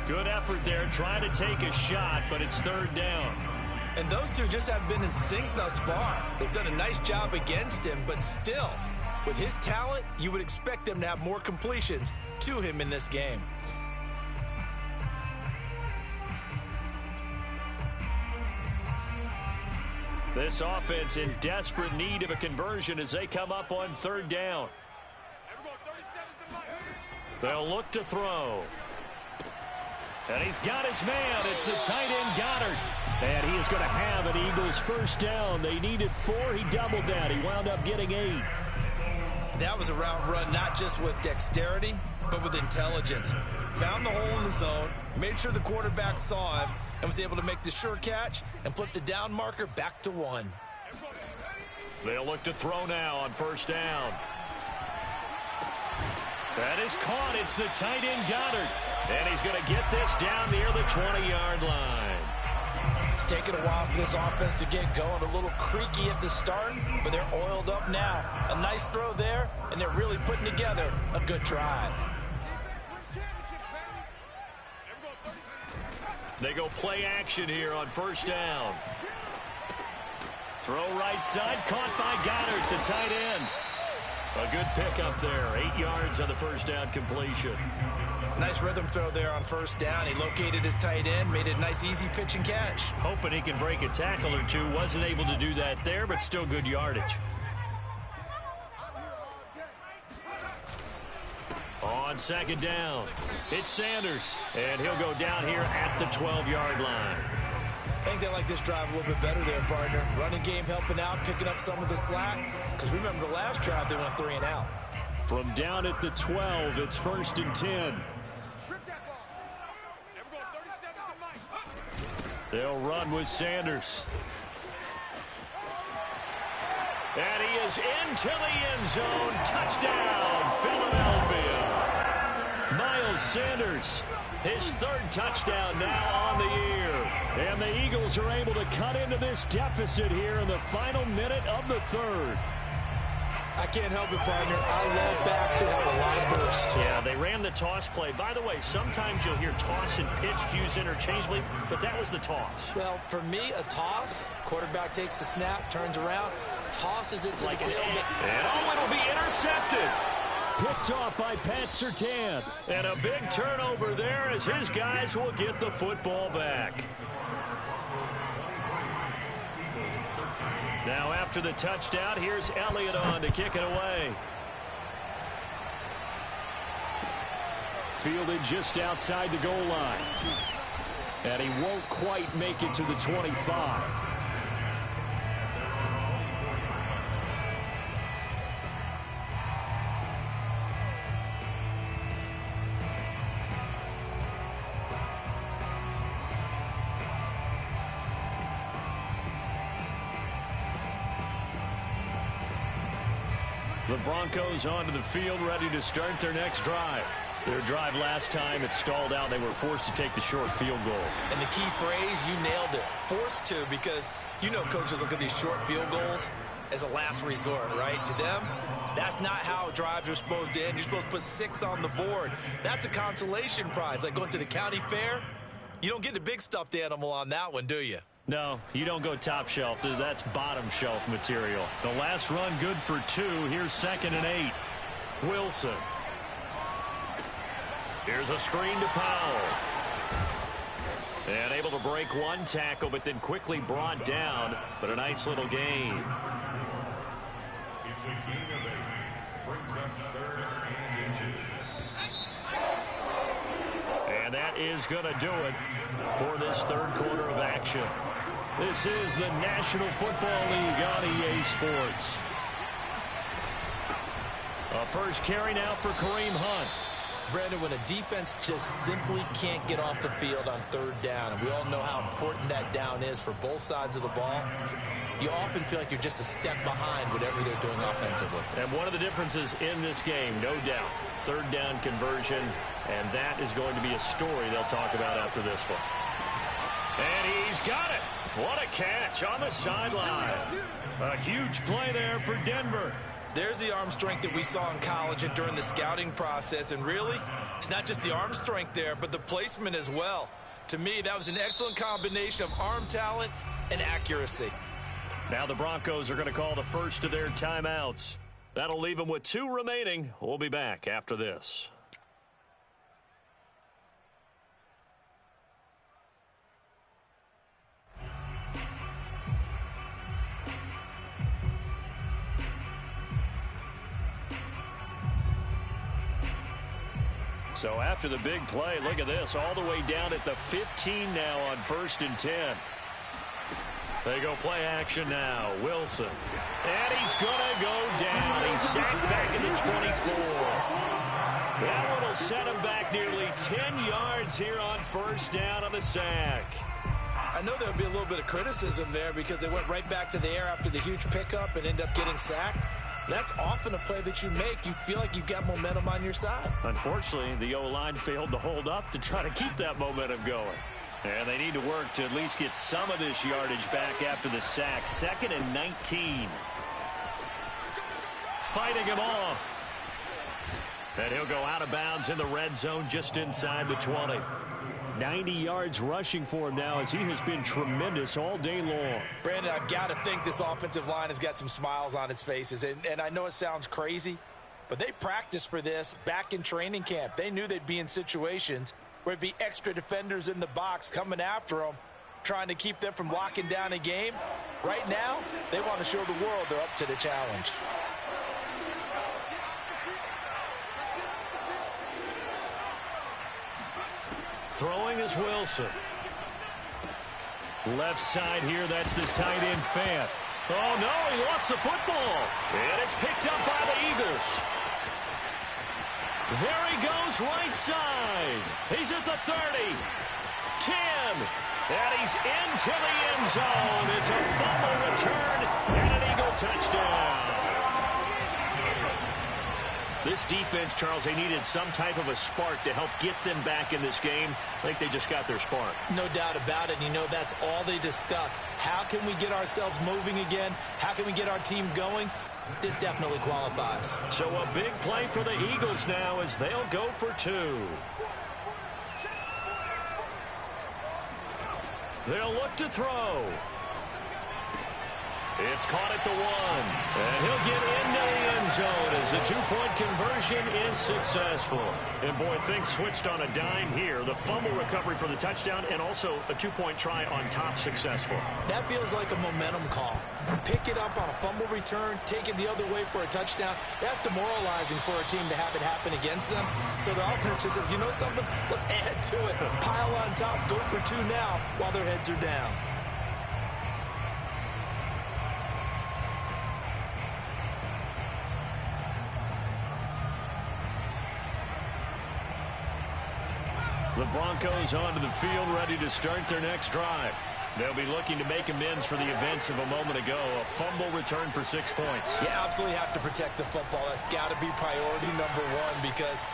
Speaker 1: Good effort there trying to take a shot, but it's 3rd down.
Speaker 2: And those two just haven't been in sync thus far. They've done a nice job against him, but still, with his talent, you would expect them to have more completions to him in this game.
Speaker 1: This offense in desperate need of a conversion as they come up on 3rd down. They'll look to throw. And he's got his man. It's the tight end Goddard. And he is going to have an Eagles first down. They needed 4. He doubled that. He wound up getting 8.
Speaker 2: That was a route run not just with dexterity, but with intelligence. Found the hole in the zone, made sure the quarterback saw him, and was able to make the sure catch and flip the down marker back to 1.
Speaker 1: They'll look to throw now on first down. That is caught. It's the tight end Goddard. And he's going to get this down near the 20-yard line.
Speaker 2: It's taken a while for this offense to get going. A little creaky at the start, but they're oiled up now. A nice throw there, and they're really putting together a good drive.
Speaker 1: They go play action here on first down. Throw right side, caught by Goddard, the tight end. A good pickup there, 8 yards on the first down completion.
Speaker 2: Nice rhythm throw there on first down. He located his tight end, made it a nice, easy pitch and catch.
Speaker 1: Hoping he can break a tackle or two. Wasn't able to do that there, but still good yardage. On 2nd down, it's Sanders, and he'll go down here at the 12-yard line.
Speaker 2: I think they like this drive a little bit better there, partner. Running game helping out, picking up some of the slack. Because remember the last drive, they went 3 and out.
Speaker 1: From down at the 12, it's 1st and 10. They'll run with Sanders. And he is into the end zone. Touchdown, Philadelphia. Miles Sanders, his 3rd touchdown now on the year. And the Eagles are able to cut into this deficit here in the final minute of the 3rd.
Speaker 2: I can't help it, partner. I love backs who have a lot of burst.
Speaker 1: Yeah, they ran the toss play. By the way, sometimes you'll hear toss and pitch used interchangeably, but that was the toss.
Speaker 2: Well, for me, a toss, quarterback takes the snap, turns around, tosses it to the tailback.
Speaker 1: And it'll be intercepted. Picked off by Pat Surtain. And a big turnover there as his guys will get the football back. Now after the touchdown, here's Elliott on to kick it away. Fielded just outside the goal line. And he won't quite make it to the 25. The Broncos onto the field, ready to start their next drive. Their drive last time, it stalled out. They were forced to take the short field goal.
Speaker 2: And the key phrase, you nailed it. Forced to, because you know coaches look at these short field goals as a last resort, right? To them, that's not how drives are supposed to end. You're supposed to put 6 on the board. That's a consolation prize. Like going to the county fair, you don't get the big stuffed animal on that one, do you?
Speaker 1: No, you don't go top shelf. That's bottom shelf material. The last run good for 2. Here's 2nd and 8. Wilson. Here's a screen to Powell. And able to break one tackle, but then quickly brought down. But a nice little gain.
Speaker 3: It's a gain of 8. Brings up 3rd and inches.
Speaker 1: And that is going to do it for this third quarter of action. This is the National Football League on EA Sports. A first carry now for Kareem Hunt.
Speaker 2: Brandon, when a defense just simply can't get off the field on 3rd down, and we all know how important that down is for both sides of the ball, you often feel like you're just a step behind whatever they're doing offensively.
Speaker 1: And one of the differences in this game, no doubt, 3rd down conversion, and that is going to be a story they'll talk about after this one. And he's got it. What a catch on the sideline. A huge play there for Denver.
Speaker 2: There's the arm strength that we saw in college and during the scouting process. And really, it's not just the arm strength there, but the placement as well. To me, that was an excellent combination of arm talent and accuracy.
Speaker 1: Now the Broncos are going to call the first of their timeouts. That'll leave them with 2 remaining. We'll be back after this. So after the big play, look at this, all the way down at the 15 now on 1st and 10. They go play action now. Wilson. And he's going to go down. He's sacked back in the 24. That one will set him back nearly 10 yards here on 1st down on the sack.
Speaker 2: I know there'll be a little bit of criticism there because they went right back to the air after the huge pickup and end up getting sacked. That's often a play that you make. You feel like you've got momentum on your side.
Speaker 1: Unfortunately, the O-line failed to hold up to try to keep that momentum going. And they need to work to at least get some of this yardage back after the sack. 2nd and 19. Fighting him off. And he'll go out of bounds in the red zone just inside the 20. 90 yards rushing for him now as he has been tremendous all day long.
Speaker 2: Brandon, I've got to think this offensive line has got some smiles on its faces. And I know it sounds crazy, but they practiced for this back in training camp. They knew they'd be in situations where it'd be extra defenders in the box coming after them, trying to keep them from locking down a game. Right now, they want to show the world they're up to the challenge.
Speaker 1: Throwing is Wilson. Left side here, that's the tight end Fant. Oh, no, he lost the football. And it's picked up by the Eagles. There he goes, right side. He's at the 30. 10. And he's into the end zone. It's a fumble return and an Eagle touchdown. This defense, Charles, they needed some type of a spark to help get them back in this game. I think they just got their spark.
Speaker 2: No doubt about it. You know, that's all they discussed. How can we get ourselves moving again? How can we get our team going? This definitely qualifies.
Speaker 1: So a big play for the Eagles now as they'll go for 2. They'll look to throw. It's caught at the 1. And he'll get into the end zone as the 2-point conversion is successful. And boy, things switched on a dime here. The fumble recovery for the touchdown and also a 2-point try on top successful.
Speaker 2: That feels like a momentum call. Pick it up on a fumble return, take it the other way for a touchdown. That's demoralizing for a team to have it happen against them. So the offense just says, you know something? Let's add to it. Pile on top, go for 2 now while their heads are down.
Speaker 1: The Broncos onto the field, ready to start their next drive. They'll be looking to make amends for the events of a moment ago. A fumble return for 6 points.
Speaker 2: You absolutely have to protect the football. That's got to be priority number 1 because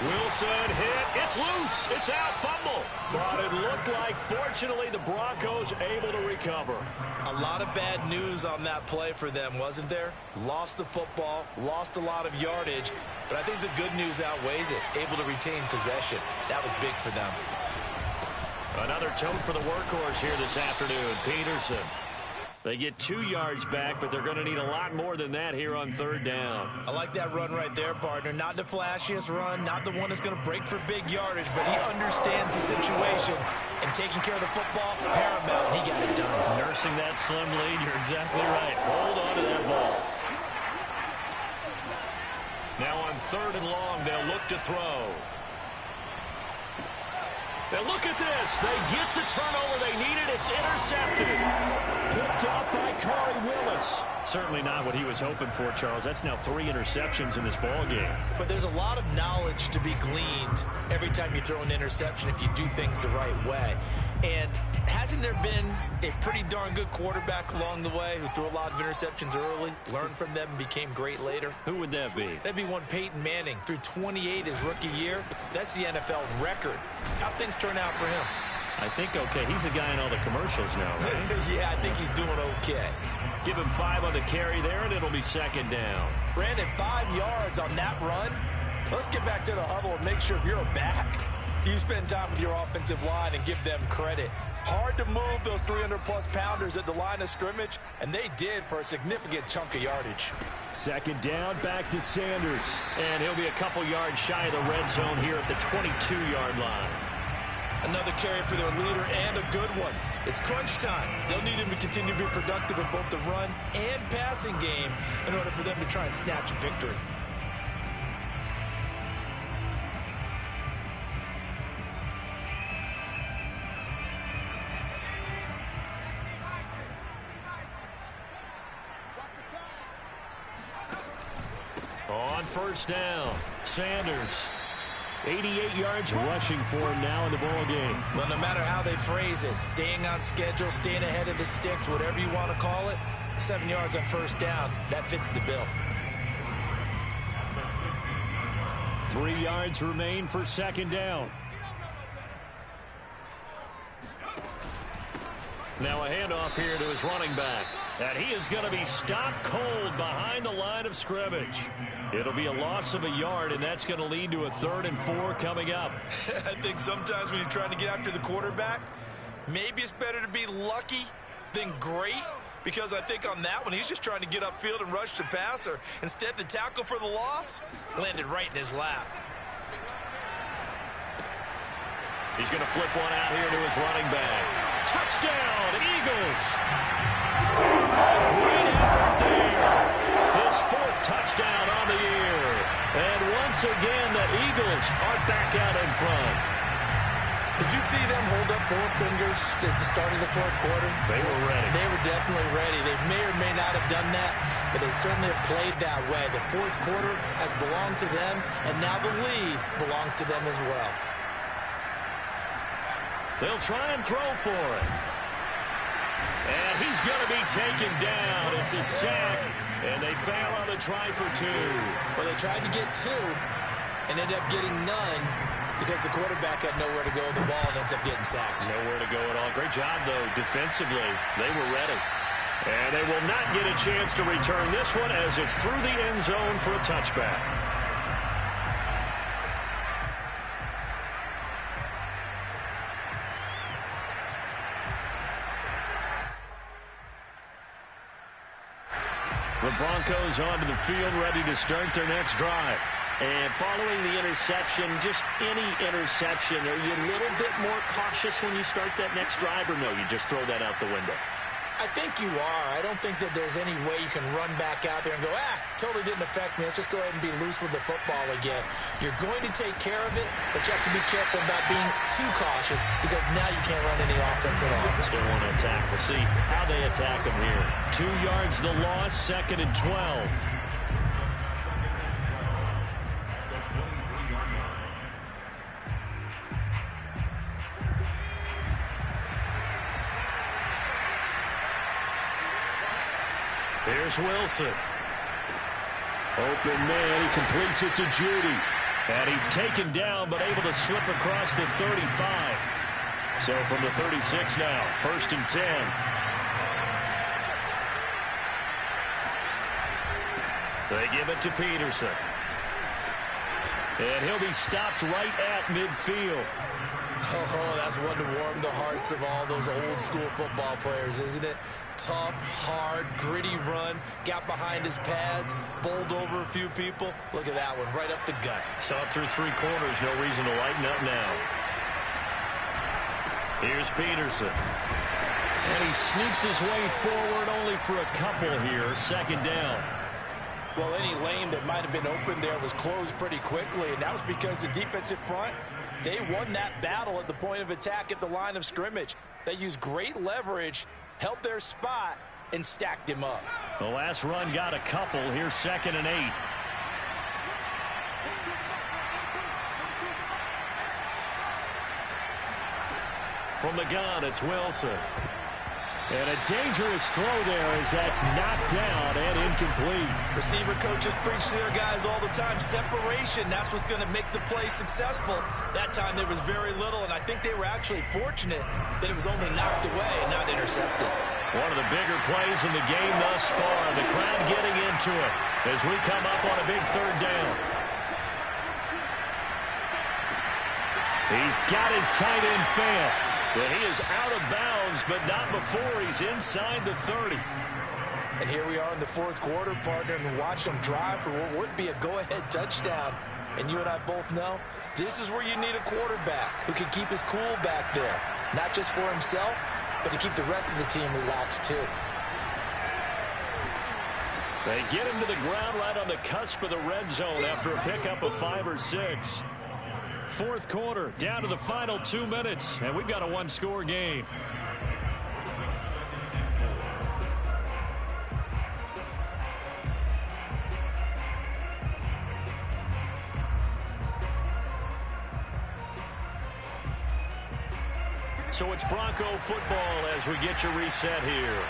Speaker 1: Wilson hit. It's loose. It's out. Fumble. But it looked like, fortunately, the Broncos able to recover.
Speaker 2: A lot of bad news on that play for them, wasn't there? Lost the football, lost a lot of yardage, but I think the good news outweighs it. Able to retain possession. That was big for them.
Speaker 1: Another tote for the workhorse here this afternoon, Peterson. They get 2 yards back, but they're going to need a lot more than that here on 3rd down.
Speaker 2: I like that run right there, partner. Not the flashiest run, not the one that's going to break for big yardage, but he understands the situation, and taking care of the football, paramount, and he got it done.
Speaker 1: Nursing that slim lead, you're exactly right. Hold on to that ball. Now on 3rd and long, they'll look to throw. Now look at this. They get the turnover they needed. It's intercepted. Picked up by Corey Willis. Certainly not what he was hoping for, Charles. That's now 3 interceptions in this ball game.
Speaker 2: But there's a lot of knowledge to be gleaned every time you throw an interception if you do things the right way. And hasn't there been a pretty darn good quarterback along the way who threw a lot of interceptions early, learned from them, and became great later?
Speaker 1: Who would that be?
Speaker 2: That'd be one Peyton Manning. Threw 28 his rookie year. That's the NFL record. How'd things turn out for him?
Speaker 1: I think okay. He's a guy in all the commercials now, right?
Speaker 2: Yeah, I think he's doing okay.
Speaker 1: Give him 5 on the carry there, and it'll be 2nd down.
Speaker 2: Brandon, 5 yards on that run. Let's get back to the huddle and make sure if you're a back, you spend time with your offensive line and give them credit. Hard to move those 300-plus pounders at the line of scrimmage, and they did for a significant chunk of yardage.
Speaker 1: 2nd down, back to Sanders. And he'll be a couple yards shy of the red zone here at the 22-yard line.
Speaker 2: Another carry for their leader and a good one. It's crunch time. They'll need him to continue to be productive in both the run and passing game in order for them to try and snatch a victory.
Speaker 1: On 1st down, Sanders. 88 yards rushing for him now in the ball game.
Speaker 2: Well, no matter how they phrase it, staying on schedule, staying ahead of the sticks, whatever you want to call it, 7 yards on 1st down, that fits the bill.
Speaker 1: 3 yards remain for 2nd down. Now a handoff here to his running back. And he is going to be stopped cold behind the line of scrimmage. It'll be a loss of a yard, and that's going to lead to a 3rd and 4 coming up.
Speaker 2: I think sometimes when you're trying to get after the quarterback, maybe it's better to be lucky than great, because I think on that one, he's just trying to get upfield and rush the passer. Instead, the tackle for the loss landed right in his lap.
Speaker 1: He's going to flip one out here to his running back. Touchdown, Eagles! Great effort there. His 4th touchdown on the year. And once again, the Eagles are back out in front.
Speaker 2: Did you see them hold up 4 fingers at the start of the 4th quarter?
Speaker 1: They were ready.
Speaker 2: They were definitely ready. They may or may not have done that, but they certainly have played that way. The 4th quarter has belonged to them, and now the lead belongs to them as well.
Speaker 1: They'll try and throw for it. And he's going to be taken down. It's a sack, and they fail on the try for 2.
Speaker 2: Well, they tried to get 2 and ended up getting none because the quarterback had nowhere to go with the ball and ends up getting sacked.
Speaker 1: Nowhere to go at all. Great job, though, defensively. They were ready. And they will not get a chance to return this one as it's through the end zone for a touchback. The Broncos onto the field, ready to start their next drive. And following the interception, just any interception, are you a little bit more cautious when you start that next drive, or no, you just throw that out the window?
Speaker 2: I think you are. I don't think that there's any way you can run back out there and go, totally didn't affect me. Let's just go ahead and be loose with the football again. You're going to take care of it, but you have to be careful about being too cautious because now you can't run any offense at all.
Speaker 1: Still want to attack. We'll see how they attack them here. 2 yards the loss, 2nd and 12. Here's Wilson. Open man. He completes it to Judy. And he's taken down, but able to slip across the 35. So from the 36 now, 1st and 10. They give it to Peterson. And he'll be stopped right at midfield.
Speaker 2: Oh, that's one to warm the hearts of all those old school football players, isn't it? Tough, hard, gritty run, got behind his pads, bowled over a few people. Look at that one, right up the gut.
Speaker 1: Saw it through 3 quarters, no reason to lighten up now. Here's Peterson. And he sneaks his way forward only for a couple here, 2nd down.
Speaker 2: Well, any lane that might have been open there was closed pretty quickly, and that was because the defensive front, they won that battle at the point of attack at the line of scrimmage. They used great leverage, held their spot, and stacked him up.
Speaker 1: The last run got a couple. Here's 2nd and 8. From the gun, it's Wilson. And a dangerous throw there as that's knocked down and incomplete.
Speaker 2: Receiver coaches preach to their guys all the time. Separation, that's what's going to make the play successful. That time there was very little, and I think they were actually fortunate that it was only knocked away and not intercepted.
Speaker 1: One of the bigger plays in the game thus far. The crowd getting into it as we come up on a big 3rd down. He's got his tight end fail. But he is out of bounds, but not before he's inside the 30.
Speaker 2: And here we are in the 4th quarter, partner, and watch them drive for what would be a go-ahead touchdown. And you and I both know this is where you need a quarterback who can keep his cool back there. Not just for himself, but to keep the rest of the team relaxed too.
Speaker 1: They get him to the ground right on the cusp of the red zone after a pickup of 5 or 6. 4th quarter, down to the final 2 minutes, and we've got a 1-score game. So it's Bronco football as we get you reset here.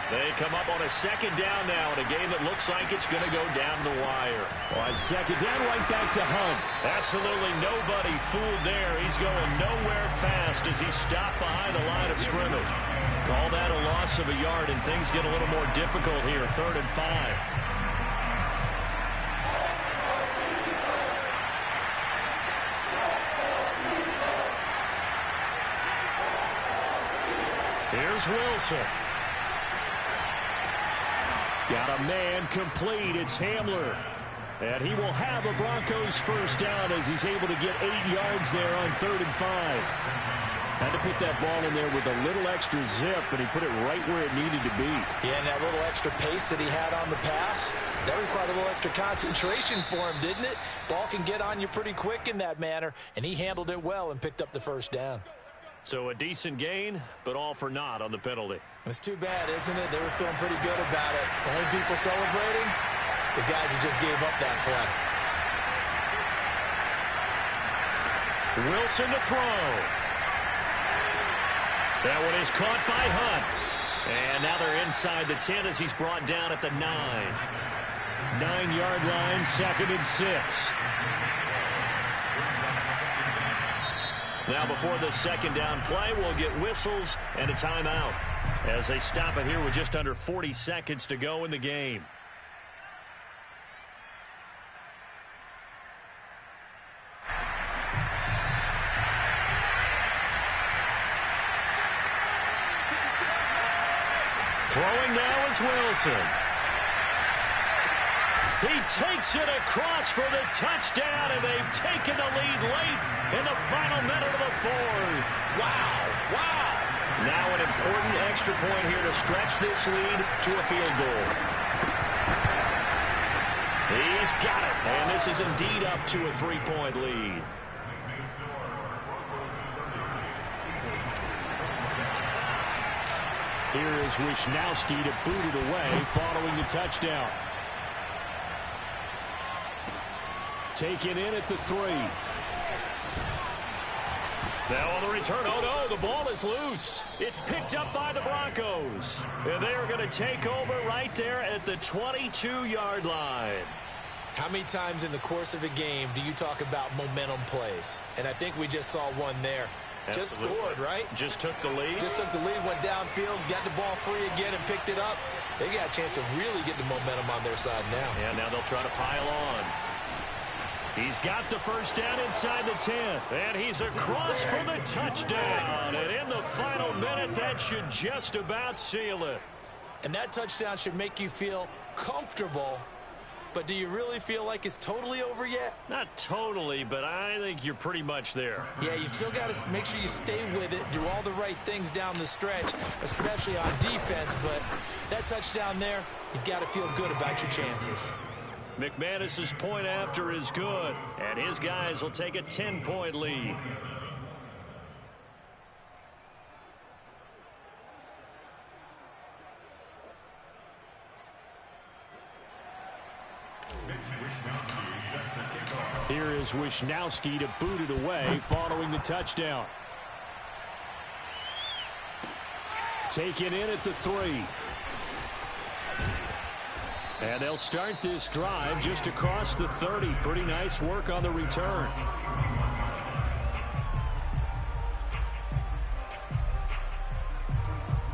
Speaker 1: They come up on a 2nd down now in a game that looks like it's going to go down the wire.
Speaker 4: On 2nd down, right back to Hunt.
Speaker 1: Absolutely nobody fooled there. He's going nowhere fast as he's stopped behind the line of scrimmage. Call that a loss of a yard, and things get a little more difficult here. 3rd and 5. Here's Wilson. Got a man complete. It's Hamler. And he will have a Broncos 1st down as he's able to get 8 yards there on 3rd and 5. Had to put that ball in there with a little extra zip, and he put it right where it needed to be.
Speaker 2: Yeah, and that little extra pace that he had on the pass, that required a little extra concentration for him, didn't it? Ball can get on you pretty quick in that manner, and he handled it well and picked up the 1st down.
Speaker 1: So a decent gain, but all for naught on the penalty.
Speaker 2: It's too bad, isn't it? They were feeling pretty good about it. Only people celebrating, the guys who just gave up that play.
Speaker 1: Wilson to throw. That one is caught by Hunt. And now they're inside the 10 as he's brought down at the 9. 9-yard line, 2nd and 6. Now before the second down play, we'll get whistles and a timeout as they stop it here with just under 40 seconds to go in the game. Throwing now is Wilson. He takes it across for the touchdown, and they've taken the lead late in the final minute of the fourth.
Speaker 2: Wow, wow.
Speaker 1: Now an important extra point here to stretch this lead to a field goal. He's got it, and this is indeed up to a 3-point lead. Here is Wisnowski to boot it away following the touchdown. Taken in at the 3. Now on the return, oh no, the ball is loose. It's picked up by the Broncos. And they are going to take over right there at the 22-yard line.
Speaker 2: How many times in the course of a game do you talk about momentum plays? And I think we just saw one there.
Speaker 1: Absolutely.
Speaker 2: Just scored, right?
Speaker 1: Just took the lead.
Speaker 2: Just took the lead, went downfield, got the ball free again and picked it up. They got a chance to really get the momentum on their side now.
Speaker 1: Yeah, now they'll try to pile on. He's got the first down inside the 10. And he's across for the touchdown. And in the final minute, that should just about seal it.
Speaker 2: And that touchdown should make you feel comfortable. But do you really feel like it's totally over yet?
Speaker 1: Not totally, but I think you're pretty much there.
Speaker 2: Yeah, you've still got to make sure you stay with it, do all the right things down the stretch, especially on defense. But that touchdown there, you've got to feel good about your chances.
Speaker 1: McManus's point after is good, and his guys will take a 10-point lead. Here is Wisnowski to boot it away following the touchdown. Taken in at the 3. And they'll start this drive just across the 30. Pretty nice work on the return.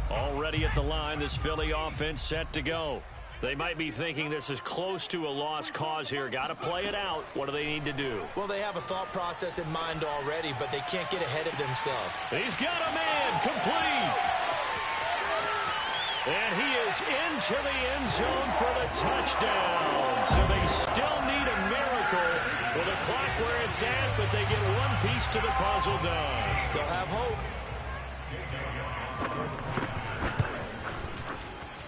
Speaker 1: Already at the line, this Philly offense set to go. They might be thinking this is close to a lost cause here. Got to play it out. What do they need to do?
Speaker 2: Well, they have a thought process in mind already, but they can't get ahead of themselves.
Speaker 1: He's got a man complete. And he is into the end zone for the touchdown. So they still need a miracle with a clock where it's at, but they get one piece to the puzzle done.
Speaker 2: Still have hope.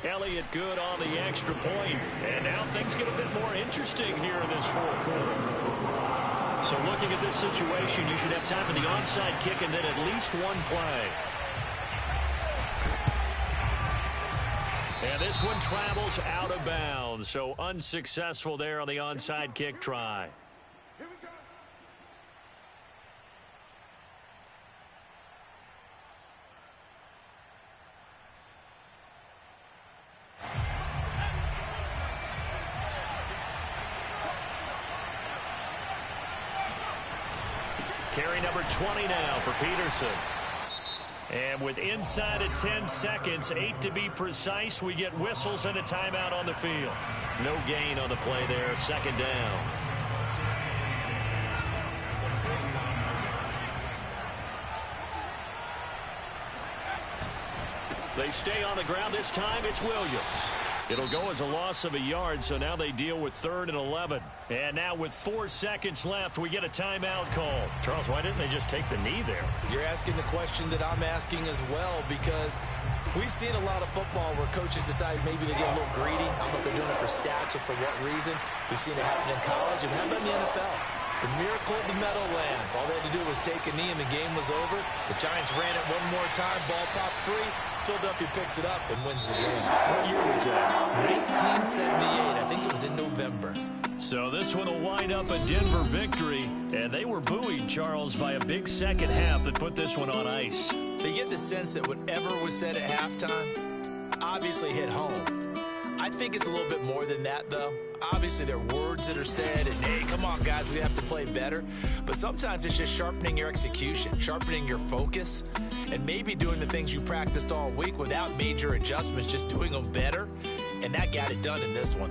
Speaker 1: Elliott good on the extra point. And now things get a bit more interesting here in this fourth quarter. So looking at this situation, you should have time for the onside kick and then at least one play. And this one travels out of bounds, so unsuccessful there on the onside kick try. Carry number 20 now for Peterson. And with inside of 10 seconds, 8 to be precise, we get whistles and a timeout on the field. No gain on the play there, second down. They stay on the ground this time. It's Williams. It'll go as a loss of a yard, so now they deal with 3rd and 11. And now with 4 seconds left, we get a timeout call. Charles, why didn't they just take the knee there?
Speaker 2: You're asking the question that I'm asking as well, because we've seen a lot of football where coaches decide maybe they get a little greedy. I don't know if they're doing it for stats or for what reason. We've seen it happen in college, and how about in the NFL? The miracle of the Meadowlands. All they had to do was take a knee, and the game was over. The Giants ran it one more time, ball popped free. Philadelphia picks it up and wins the game.
Speaker 1: What year was that?
Speaker 2: 1978. I think it was in November.
Speaker 1: So this one will wind up a Denver victory. And they were buoyed, Charles, by a big second half that put this one on ice.
Speaker 2: They get the sense that whatever was said at halftime obviously hit home. I think it's a little bit more than that, though. Obviously, there are words that are said, and, hey, come on, guys, we have to play better. But sometimes it's just sharpening your execution, sharpening your focus, and maybe doing the things you practiced all week without major adjustments, just doing them better. And that got it done in this one.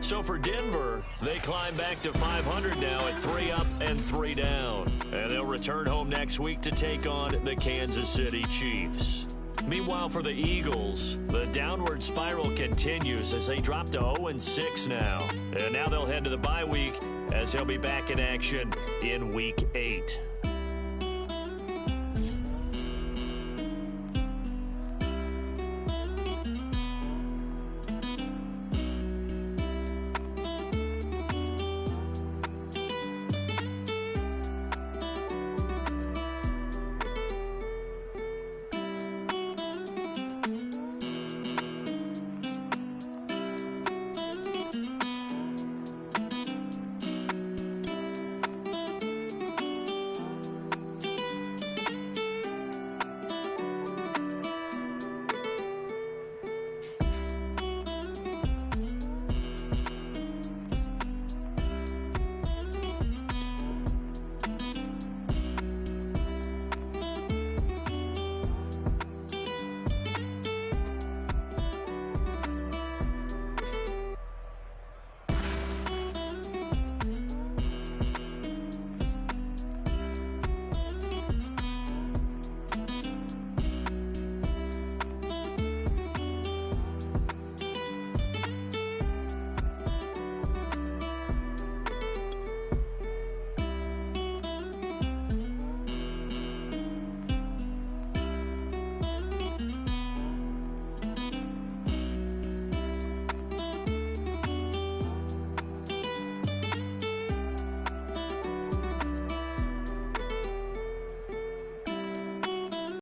Speaker 1: So for Denver, they climb back to 500 now at 3 up and 3 down. And they'll return home next week to take on the Kansas City Chiefs. Meanwhile, for the Eagles, the downward spiral continues as they drop to 0-6 now. And now they'll head to the bye week as they'll be back in action in Week 8.